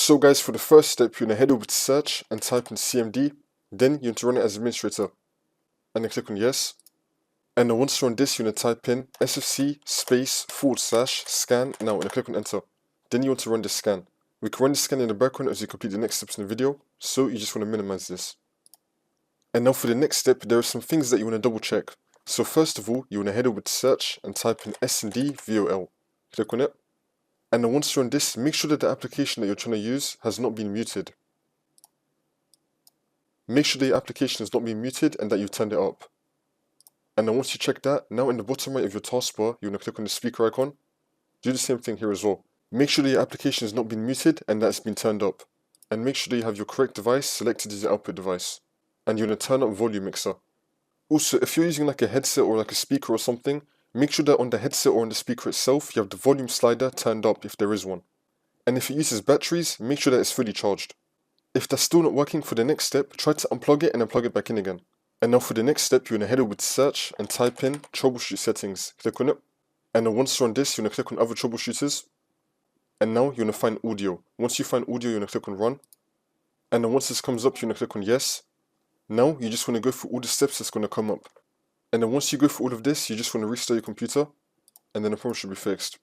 So guys, for the first step, you're going to head over to search and type in CMD. Then you need to run it as administrator. And then click on yes. And then once you run this, you're going to type in sfc /scan. Now, and click on enter. Then you want to run this scan. We can run this scan in the background as you complete the next steps in the video. So you just want to minimize this. And now for the next step, there are some things that you want to double check. So first of all, you want to head over to search and type in S&D VOL. Click on it. And then once you run this, make sure that the application that you're trying to use has not been muted. Make sure that your application has not been muted and that you've turned it up. And then once you check that, now in the bottom right of your taskbar, you want to click on the speaker icon. Do the same thing here as well. Make sure that your application has not been muted and that it's been turned up. And make sure that you have your correct device selected as your output device. And you're going to turn up volume mixer. Also, if you're using like a headset or like a speaker or something, make sure that on the headset or on the speaker itself, you have the volume slider turned up if there is one. And if it uses batteries, make sure that it's fully charged. If that's still not working, for the next step, try to unplug it and then plug it back in again. And now for the next step, you're going to head over to search and type in troubleshoot settings. Click on it. And then once you're on this, you're going to click on other troubleshooters. And now you're going to find audio. Once you find audio, you're going to click on run. And then once this comes up, you're going to click on yes. Now you just want to go through all the steps that's going to come up. And then once you go through all of this, you just want to restart your computer. And then the problem should be fixed.